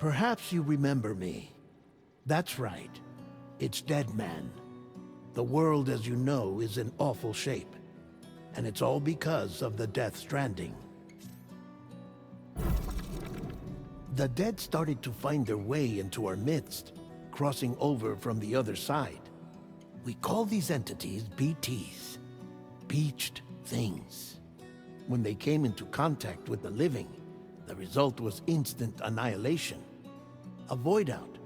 Perhaps you remember me. That's right. It's Dead Man. The world, as you know, is in awful shape. And it's all because of the Death Stranding. The dead started to find their way into our midst, crossing over from the other side. We call these entities BTs, Beached Things. When they came into contact with the living, the result was instant annihilation. A void out,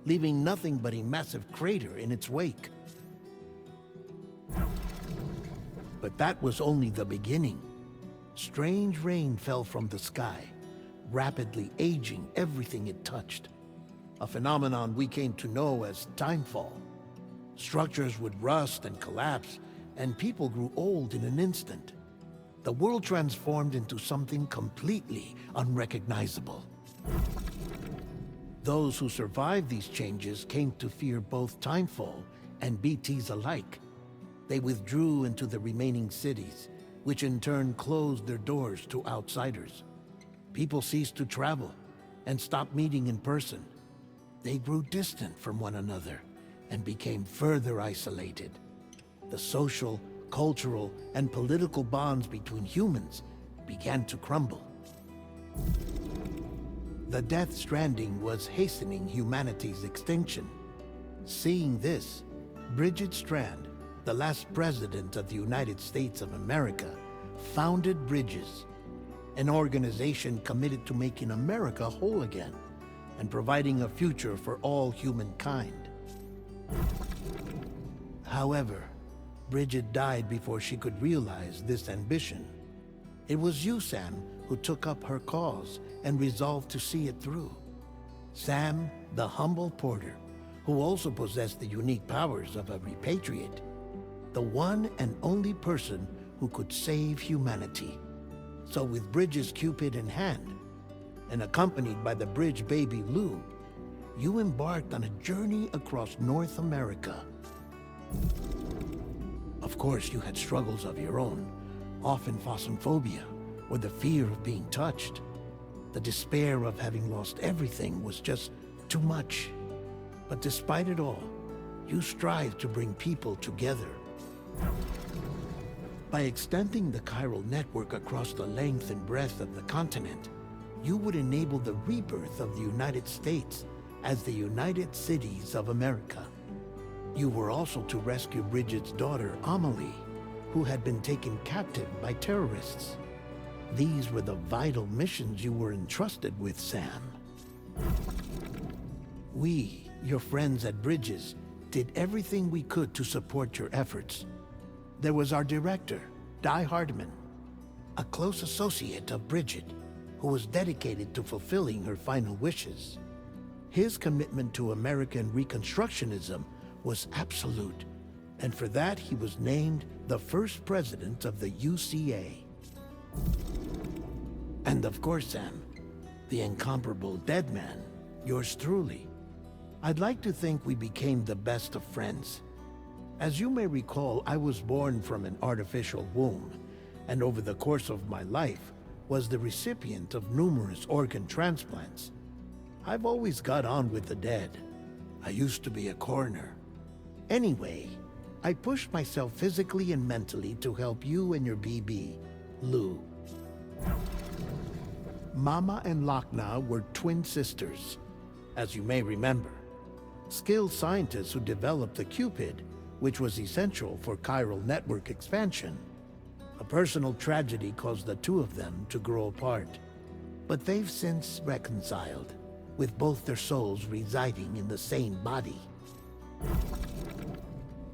leaving nothing but a massive crater in its wake. But that was only the beginning. Strange rain fell from the sky, rapidly aging everything it touched. A phenomenon we came to know as timefall. Structures would rust and collapse, and people grew old in an instant. The world transformed into something completely unrecognizable. Those who survived these changes came to fear both timefall and BTs alike. They withdrew into the remaining cities, which in turn closed their doors to outsiders. People ceased to travel and stopped meeting in person. They grew distant from one another and became further isolated. The social, cultural, and political bonds between humans began to crumble. The Death Stranding was hastening humanity's extinction. Seeing this, Bridget Strand, the last president of the United States of America, founded Bridges, an organization committed to making America whole again and providing a future for all humankind. However, Bridget died before she could realize this ambition. It was you, Sam, who took up her cause and resolved to see it through. Sam, the humble porter, who also possessed the unique powers of a repatriate. The one and only person who could save humanity. So with Bridges' Cupid in hand, and accompanied by the bridge baby Lou, you embarked on a journey across North America. Of course, you had struggles of your own, often phasmophobia, or the fear of being touched. The despair of having lost everything was just too much. But despite it all, you strived to bring people together. By extending the chiral network across the length and breadth of the continent, you would enable the rebirth of the United States as the United Cities of America. You were also to rescue Bridget's daughter, Amelie, who had been taken captive by terrorists. These were the vital missions you were entrusted with, Sam. We, your friends at Bridges, did everything we could to support your efforts. There was our director, Di Hardman, a close associate of Bridget, who was dedicated to fulfilling her final wishes. His commitment to American Reconstructionism was absolute, and for that he was named the first president of the UCA. And of course, Sam, the incomparable Dead Man, yours truly. I'd like to think we became the best of friends. As you may recall, I was born from an artificial womb, and over the course of my life was the recipient of numerous organ transplants. I've always got on with the dead. I used to be a coroner. Anyway, I pushed myself physically and mentally to help you and your BB, Lou. Mama and Lakna were twin sisters, as you may remember. Skilled scientists who developed the Cupid, which was essential for chiral network expansion. A personal tragedy caused the two of them to grow apart. But they've since reconciled, with both their souls residing in the same body.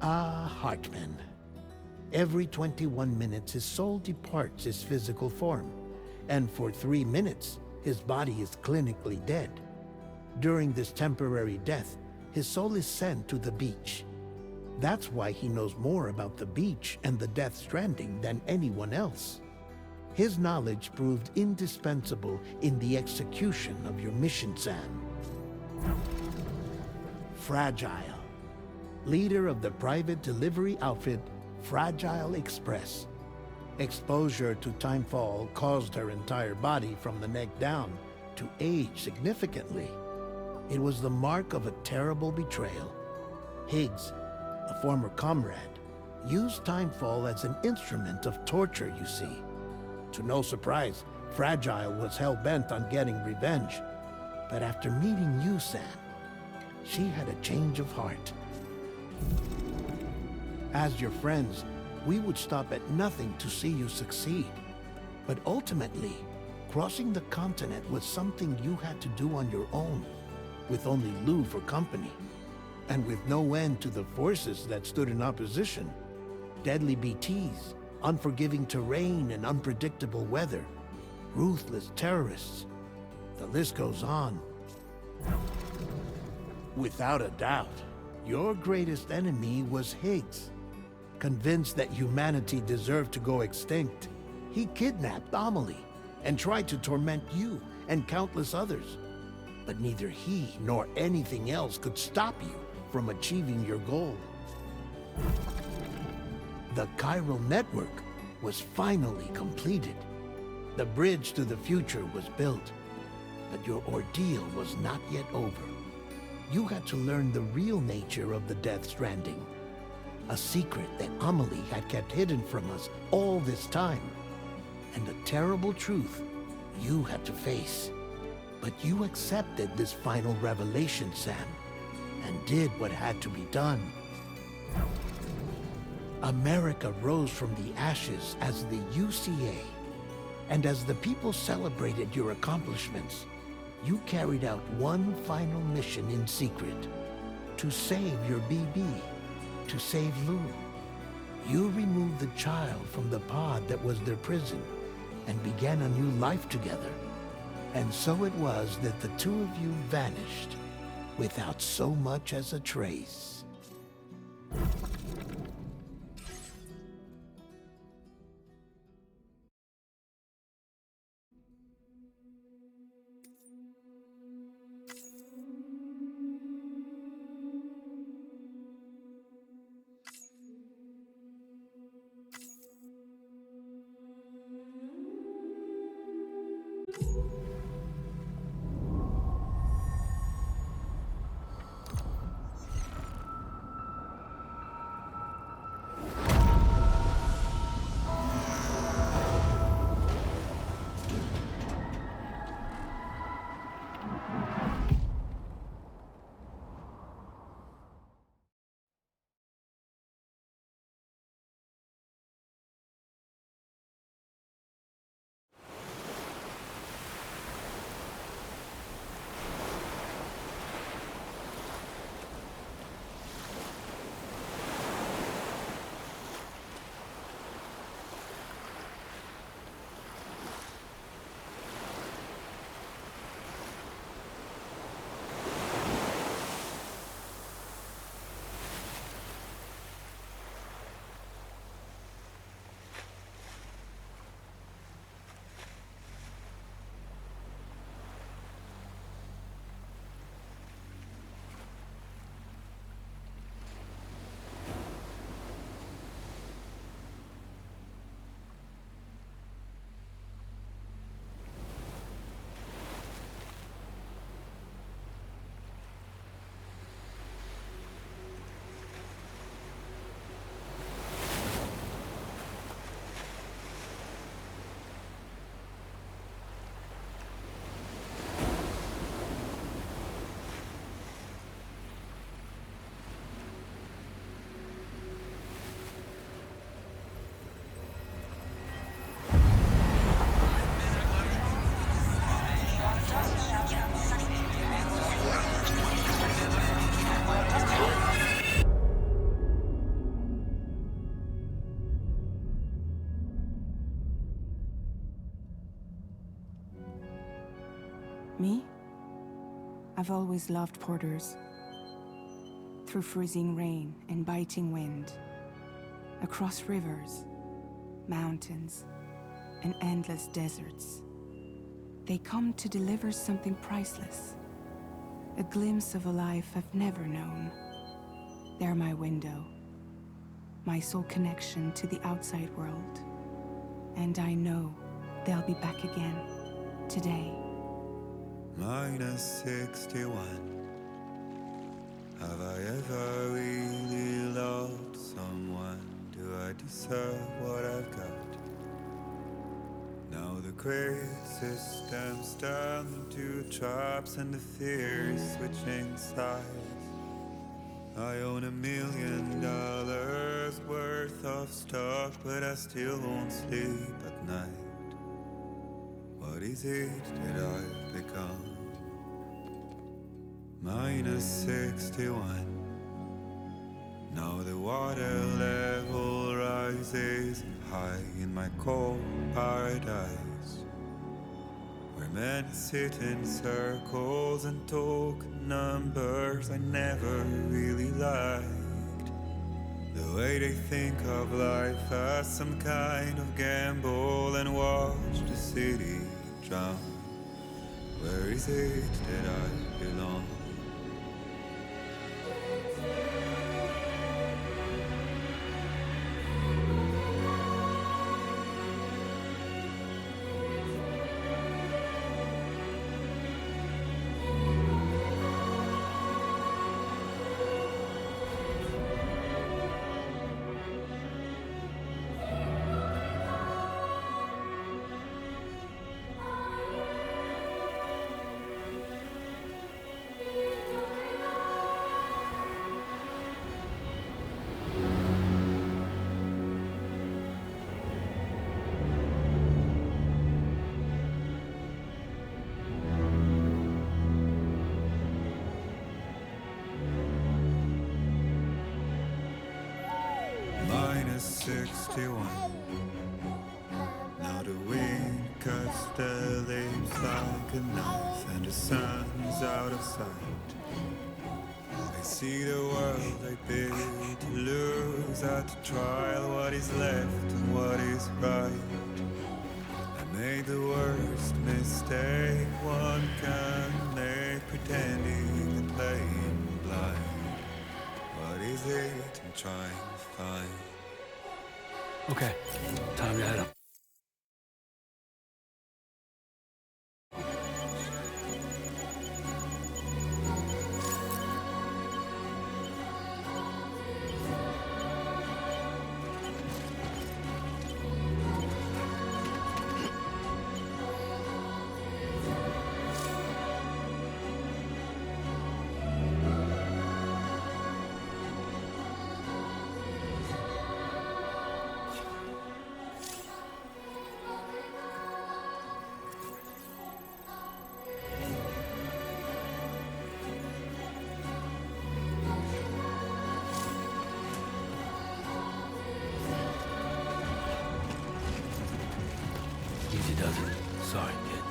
Ah, Hartman. Every 21 minutes his soul departs his physical form, and for 3 minutes his body is clinically dead. During this temporary death, his soul is sent to the beach. That's why he knows more about the beach and the Death Stranding than anyone else. His knowledge proved indispensable in the execution of your mission, Sam. Fragile, leader of the private delivery outfit Fragile Express. Exposure to timefall caused her entire body from the neck down to age significantly. It was the mark of a terrible betrayal. Higgs, a former comrade, used Timefall as an instrument of torture, you see. To no surprise, Fragile was hell-bent on getting revenge. But after meeting you, Sam, she had a change of heart. As your friends, we would stop at nothing to see you succeed. But ultimately, crossing the continent was something you had to do on your own, with only Lou for company, and with no end to the forces that stood in opposition. Deadly BTs, unforgiving terrain and unpredictable weather, ruthless terrorists. The list goes on. Without a doubt, your greatest enemy was Higgs. Convinced that humanity deserved to go extinct, he kidnapped Amelie and tried to torment you and countless others. But neither he nor anything else could stop you from achieving your goal. The chiral network was finally completed. The bridge to the future was built, but your ordeal was not yet over. You had to learn the real nature of the Death Stranding, a secret that Amelie had kept hidden from us all this time, and a terrible truth you had to face. But you accepted this final revelation, Sam, and did what had to be done. America rose from the ashes as the UCA, and as the people celebrated your accomplishments, you carried out one final mission in secret: to save your BB, to save Lou. You removed the child from the pod that was their prison and began a new life together. And so it was that the two of you vanished without so much as a trace. Me? I've always loved porters. Through freezing rain and biting wind, across rivers, mountains, and endless deserts, they come to deliver something priceless, a glimpse of a life I've never known. They're my window, my sole connection to the outside world, and I know they'll be back again today. -61. Have I ever really loved someone? Do I deserve what I've got? Now the crazy system turned into traps and the fear is switching sides. I own $1 million worth of stock, but I still won't sleep at night. What is it that I've become? -61. Now the water level rises high in my cold paradise, where men sit in circles and talk numbers I never really liked. The way they think of life as some kind of gamble and watch the city drown. Where is it that I belong? -61. Now the wind cuts the leaves like a knife and the sun's out of sight. I see the world I built to lose at the trial, what is left and what is right. I made the worst mistake one can make, pretending and playing blind. What is it I'm trying to find? Okay, time to head up. Easy does it. Sorry, kid.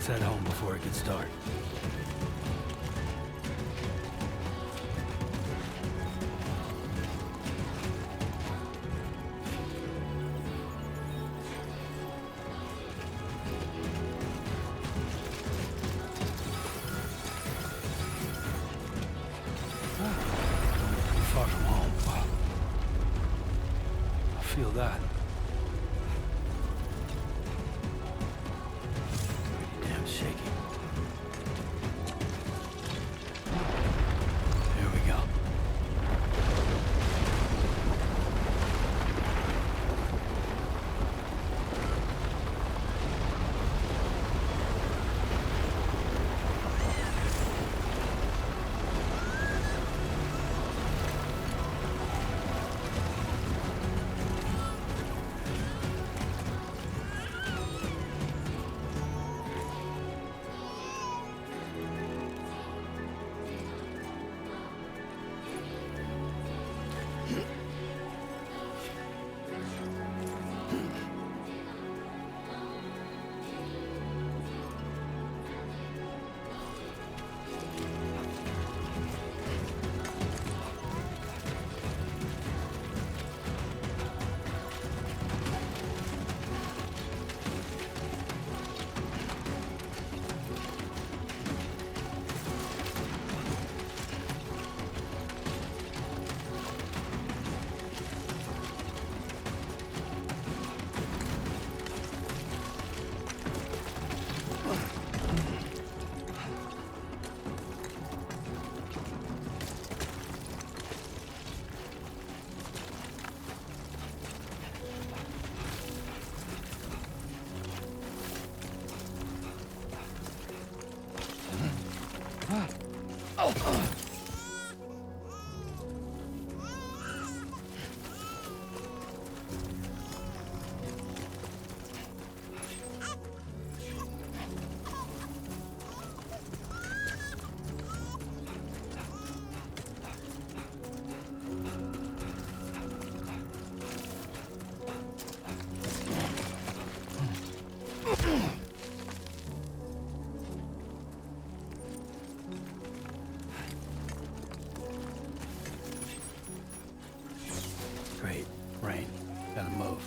Let's head home before it gets dark. Far from home. I feel that. Pretty damn shaky. Here we go. Great. Rain. Gotta move.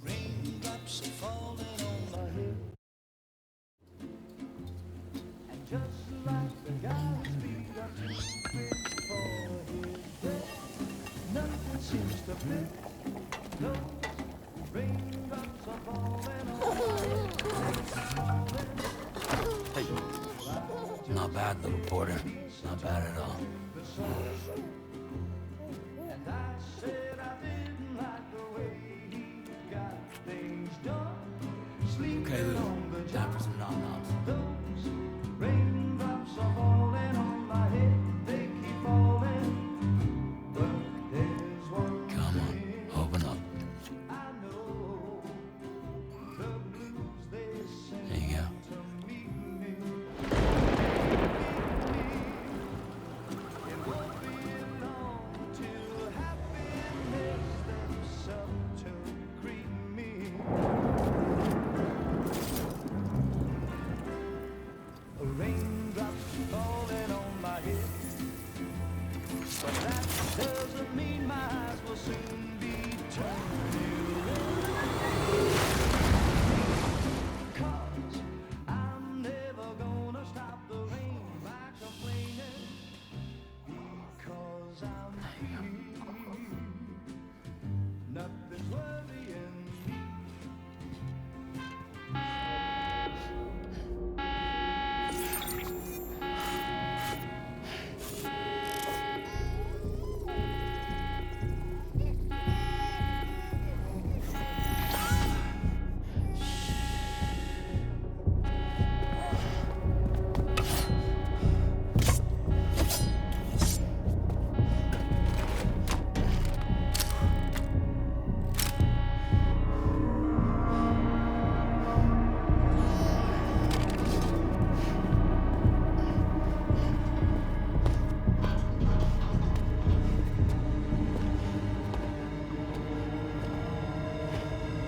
Raindrops are falling on my head, and just like the guy's feet are too big for his bed, nothing seems to fit. Those raindrops are falling on my head. Hey, not bad, little porter. Not bad at all. And I said I didn't like the way he got things done. Sleeping Okay, Lou. on the Time job. for some nom-noms. Those raindrops are falling on my head. They keep falling. But there's one Come on, thing open up. I know. The blues they sing There you go. to meet me. It won't be long till happiness steps up to greet me. Raindrops falling on my head, but that doesn't mean my eyes will soon be turning red. 'Cause I'm never gonna stop the rain by complaining, because I'm free. Nothing's worrying me.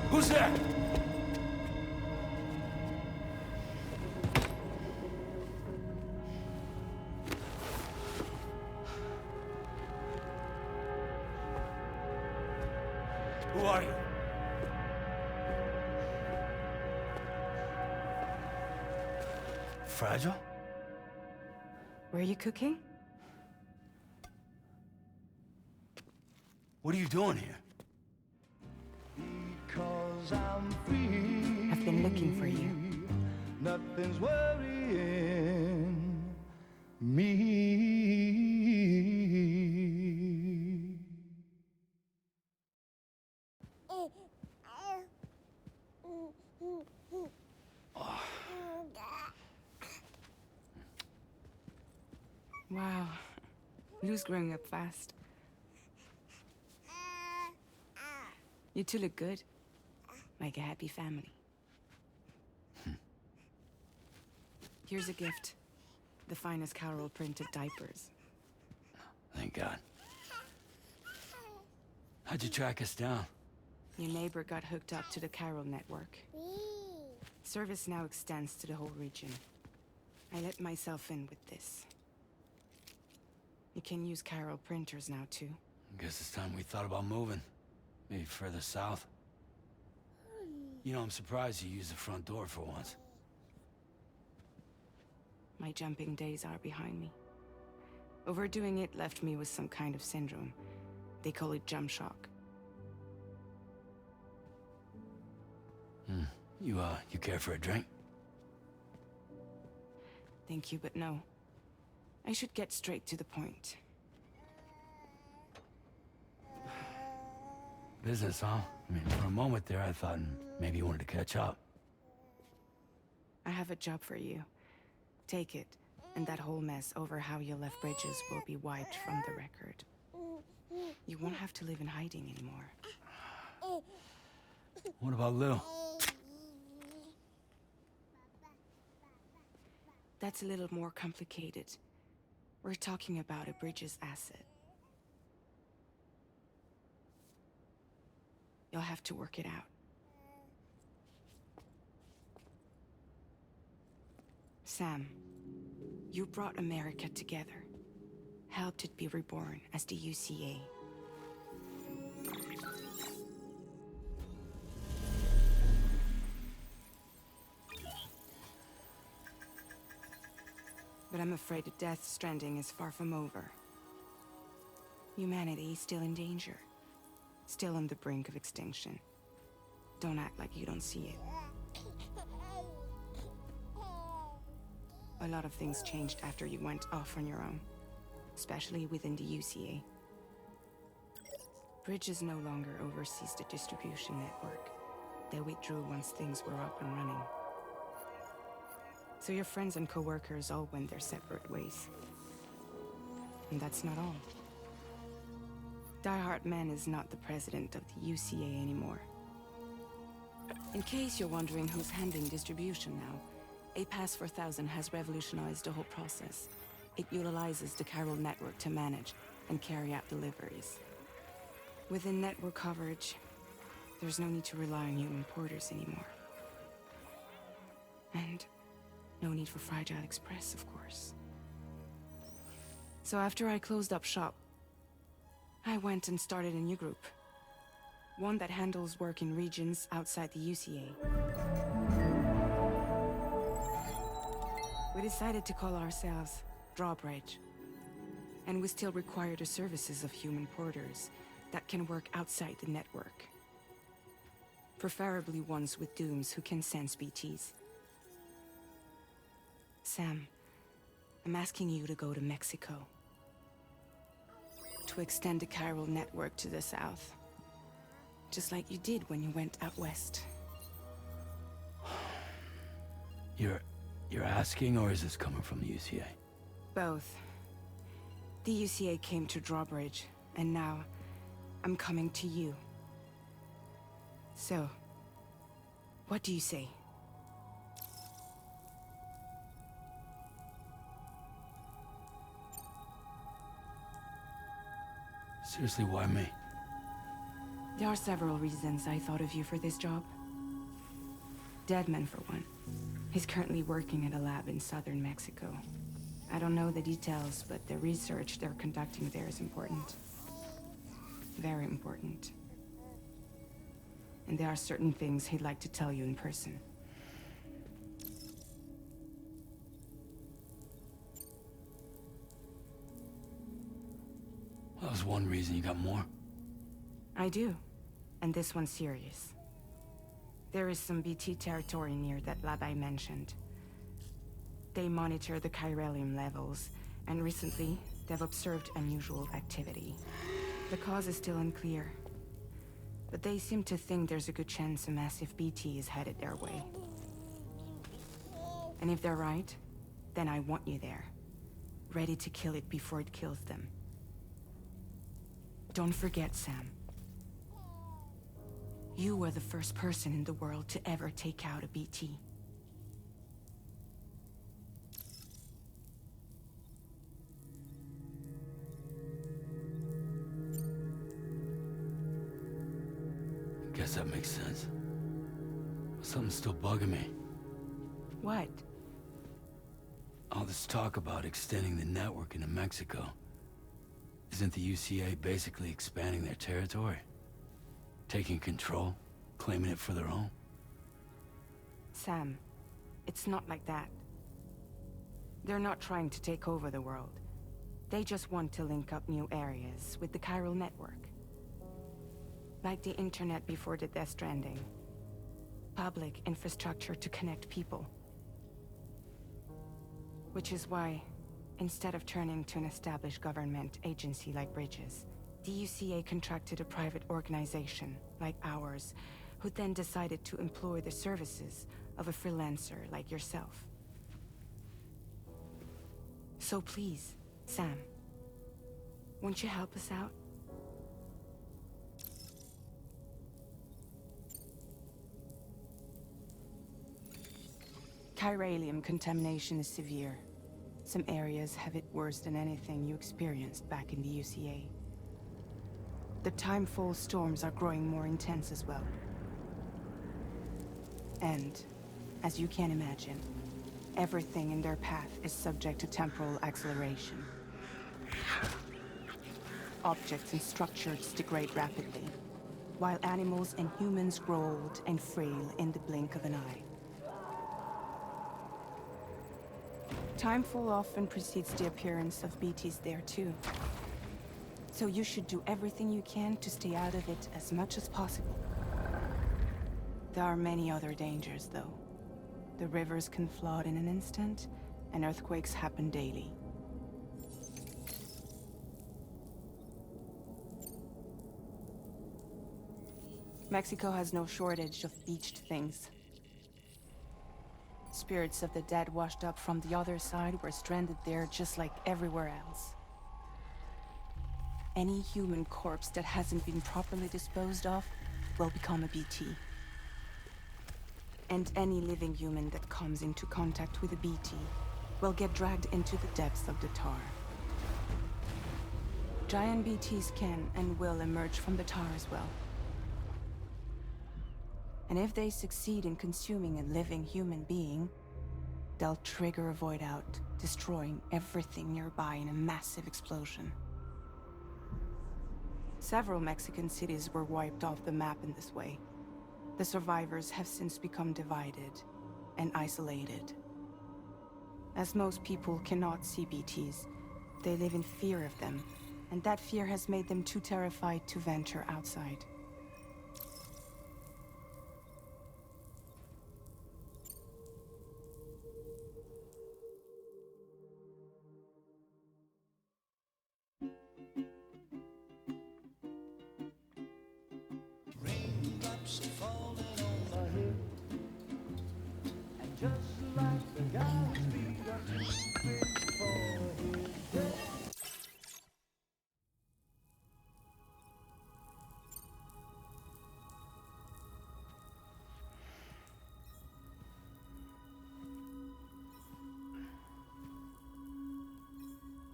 Who's there? Who are you? Fragile? Were you cooking? What are you doing here? Because I'm free. I've been looking for you. Nothing's worrying me. Wow. Lou's growing up fast. You two look good. Like a happy family. Here's a gift. The finest Carol printed diapers. Thank God. How'd you track us down? Your neighbor got hooked up to the Carol network. Service now extends to the whole region. I let myself in with this. You can use Chiral printers now, too. Guess it's time we thought about moving. Maybe further south. You know, I'm surprised you used the front door for once. My jumping days are behind me. Overdoing it left me with some kind of syndrome. They call it jump shock. You care for a drink? Thank you, but no. I should get straight to the point. Business, huh? I mean, for a moment there, I thought maybe you wanted to catch up. I have a job for you. Take it, and that whole mess over how you left Bridges will be wiped from the record. You won't have to live in hiding anymore. What about Lou? That's a little more complicated. We're talking about a Bridges asset. You'll have to work it out. Sam, you brought America together. Helped it be reborn as the UCA. But I'm afraid the Death Stranding is far from over. Humanity is still in danger. Still on the brink of extinction. Don't act like you don't see it. A lot of things changed after you went off on your own. Especially within the UCA. Bridges no longer oversees the distribution network. They withdrew once things were up and running. So your friends and co-workers all went their separate ways. And that's not all. Die Hard Man is not the president of the UCA anymore. In case you're wondering who's handling distribution now, A Pass 4000 has revolutionized the whole process. It utilizes the Chiral network to manage and carry out deliveries. Within network coverage, there's no need to rely on human porters anymore. And no need for Fragile Express, of course. So after I closed up shop, I went and started a new group. One that handles work in regions outside the UCA. We decided to call ourselves Drawbridge. And we still require the services of human porters that can work outside the network. Preferably ones with dooms who can sense BTs. Sam, I'm asking you to go to Mexico. To extend the Chiral network to the south. Just like you did when you went out west. You're asking, or is this coming from the UCA? Both. The UCA came to Drawbridge, and now I'm coming to you. So, what do you say? Seriously, why me? There are several reasons I thought of you for this job. Deadman, for one. He's currently working at a lab in southern Mexico. I don't know the details, but the research they're conducting there is important. Very important. And there are certain things he'd like to tell you in person. That was one reason. You got more? I do. And this one's serious. There is some BT territory near that lab I mentioned. They monitor the chiralium levels, and recently, they've observed unusual activity. The cause is still unclear, but they seem to think there's a good chance a massive BT is headed their way. And if they're right, then I want you there, ready to kill it before it kills them. Don't forget, Sam. You were the first person in the world to ever take out a BT. Guess that makes sense. Something's still bugging me. What? All this talk about extending the network into Mexico. Isn't the UCA basically expanding their territory? Taking control? Claiming it for their own? Sam, it's not like that. They're not trying to take over the world. They just want to link up new areas with the chiral network. Like the internet before the Death Stranding. Public infrastructure to connect people. Which is why, instead of turning to an established government agency like Bridges, the UCA contracted a private organization, like ours, who then decided to employ the services of a freelancer like yourself. So please, Sam, won't you help us out? Chiralium contamination is severe. Some areas have it worse than anything you experienced back in the UCA. The timefall storms are growing more intense as well. And, as you can imagine, everything in their path is subject to temporal acceleration. Objects and structures degrade rapidly, while animals and humans grow old and frail in the blink of an eye. Timefall often precedes the appearance of BTs there too. So you should do everything you can to stay out of it as much as possible. There are many other dangers, though. The rivers can flood in an instant, and earthquakes happen daily. Mexico has no shortage of beached things. Spirits of the dead washed up from the other side were stranded there just like everywhere else. Any human corpse that hasn't been properly disposed of will become a BT. And any living human that comes into contact with a BT will get dragged into the depths of the tar. Giant BTs can and will emerge from the tar as well. And if they succeed in consuming a living human being, they'll trigger a void out, destroying everything nearby in a massive explosion. Several Mexican cities were wiped off the map in this way. The survivors have since become divided and isolated. As most people cannot see BTs, they live in fear of them, and that fear has made them too terrified to venture outside. Raindrops falling on my head, and just like the guy's feet are too big for his bed.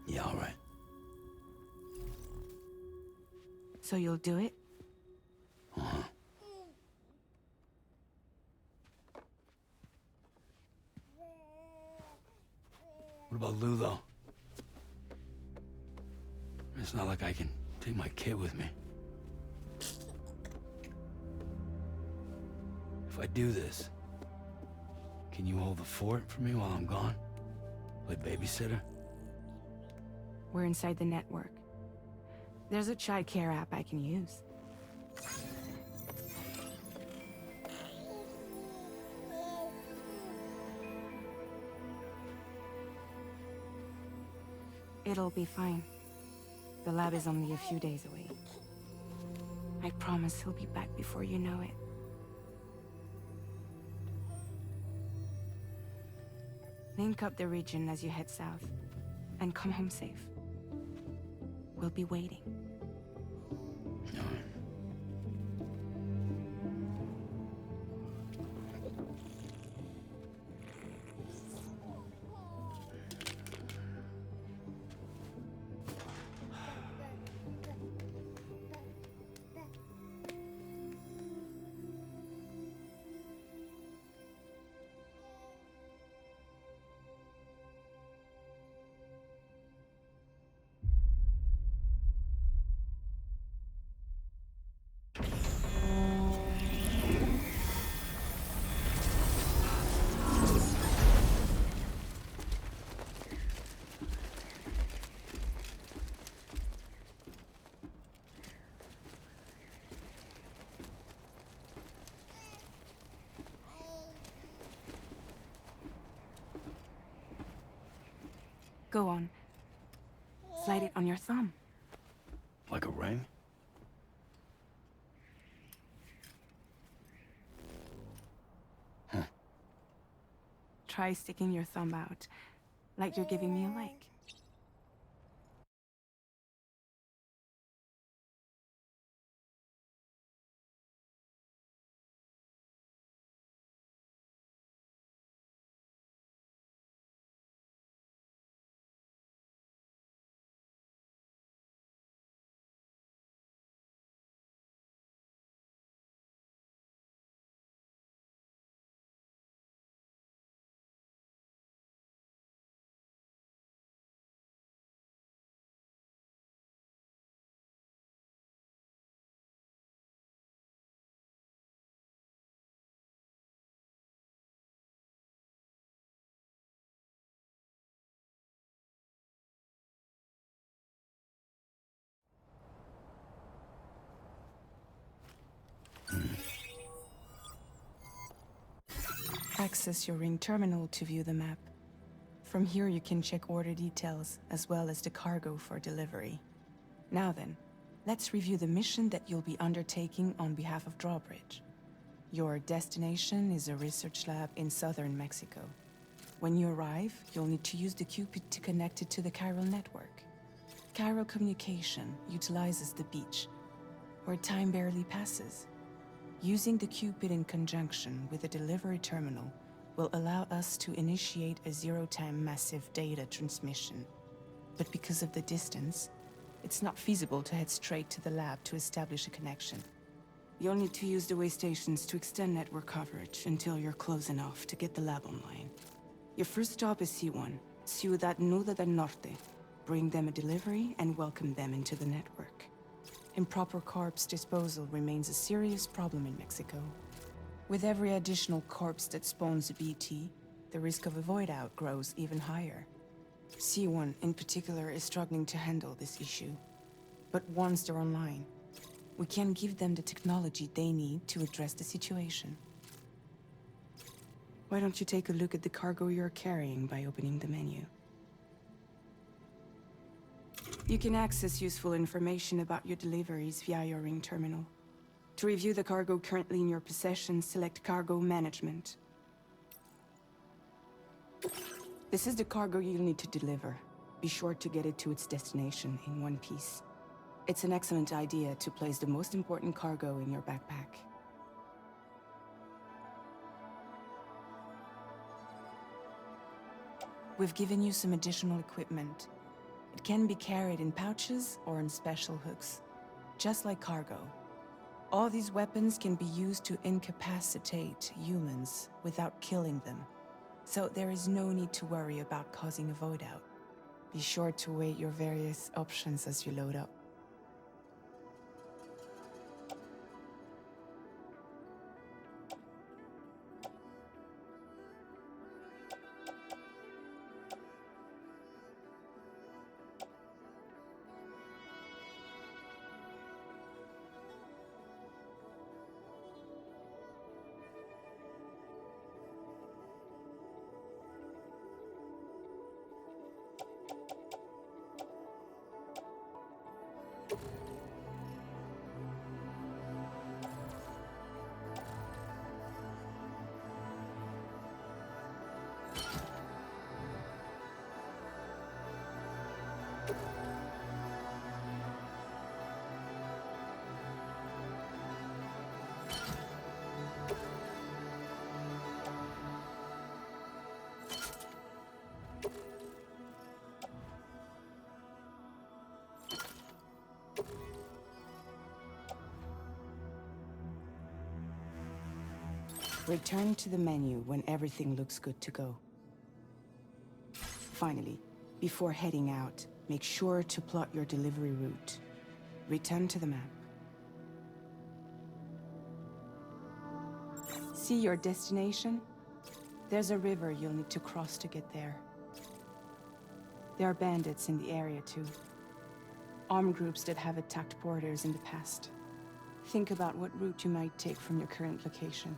Yeah, all right. So you'll do it? Uh-huh. What about Lou, though? It's not like I can take my kid with me. If I do this, can you hold the fort for me while I'm gone? Play babysitter? We're inside the network. There's a child care app I can use. It'll be fine. The lab is only a few days away. I promise he'll be back before you know it. Link up the region as you head south, and come home safe. We'll be waiting. All right. Go on. Slide it on your thumb. Like a ring? Try sticking your thumb out, like you're giving me a like. Access your ring terminal to view the map. From here you can check order details, as well as the cargo for delivery. Now then, let's review the mission that you'll be undertaking on behalf of Drawbridge. Your destination is a research lab in southern Mexico. When you arrive, you'll need to use the Cupid to connect it to the chiral network. Chiral communication utilizes the beach, where time barely passes. Using the Cupid in conjunction with the delivery terminal will allow us to initiate a zero-time massive data transmission. But because of the distance, it's not feasible to head straight to the lab to establish a connection. You'll need to use the way stations to extend network coverage until you're close enough to get the lab online. Your first stop is C1, Ciudad Nuda del Norte. Bring them a delivery and welcome them into the network. Improper corpse disposal remains a serious problem in Mexico. With every additional corpse that spawns a BT, the risk of a void out grows even higher. C1 in particular is struggling to handle this issue. But once they're online, we can give them the technology they need to address the situation. Why don't you take a look at the cargo you're carrying by opening the menu? You can access useful information about your deliveries via your ring terminal. To review the cargo currently in your possession, select Cargo Management. This is the cargo you'll need to deliver. Be sure to get it to its destination in one piece. It's an excellent idea to place the most important cargo in your backpack. We've given you some additional equipment. It can be carried in pouches or in special hooks, just like cargo. All these weapons can be used to incapacitate humans without killing them, so there is no need to worry about causing a void out. Be sure to weigh your various options as you load up. Return to the menu when everything looks good to go. Finally, before heading out, make sure to plot your delivery route. Return to the map. See your destination? There's a river you'll need to cross to get there. There are bandits in the area too. Armed groups that have attacked porters in the past. Think about what route you might take from your current location.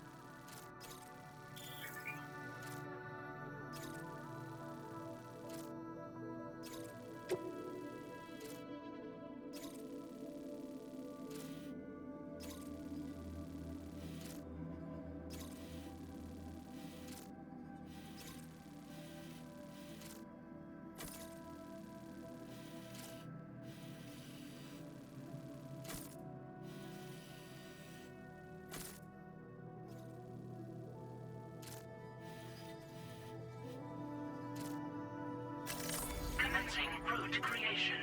Commencing route creation.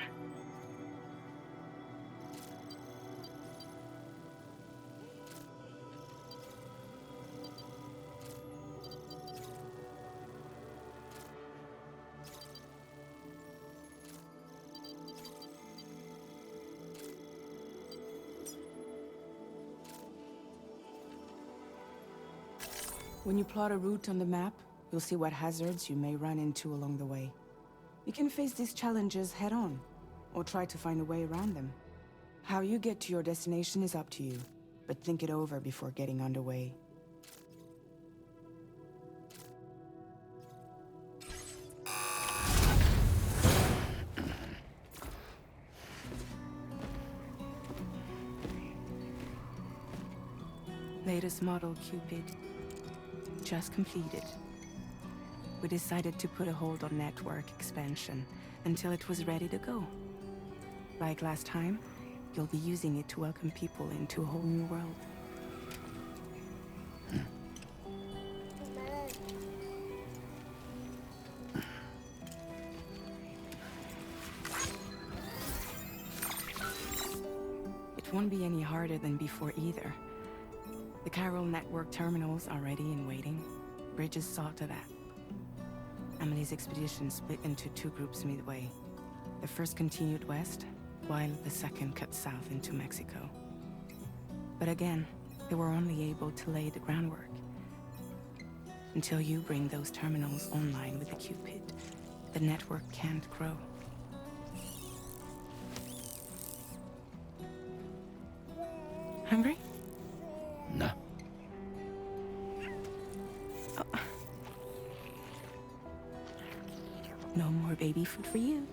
When you plot a route on the map, you'll see what hazards you may run into along the way. You can face these challenges head-on, or try to find a way around them. How you get to your destination is up to you, but think it over before getting underway. Latest model Cupid. Just completed. We decided to put a hold on network expansion until it was ready to go. Like last time, you'll be using it to welcome people into a whole new world. It won't be any harder than before either. The Carol network terminals are ready and waiting. Bridges saw to that. Emily's expedition split into two groups midway. The first continued west, while the second cut south into Mexico. But again, they were only able to lay the groundwork. Until you bring those terminals online with the Cupid, the network can't grow. Hungry? No. Oh. No more baby food for you.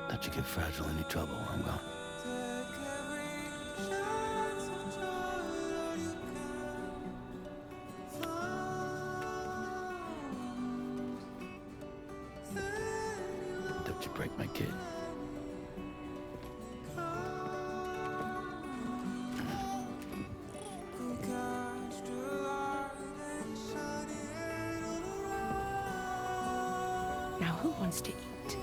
Let you get fragile any trouble, I'm gone. Don't you break my kid. Now who wants to eat?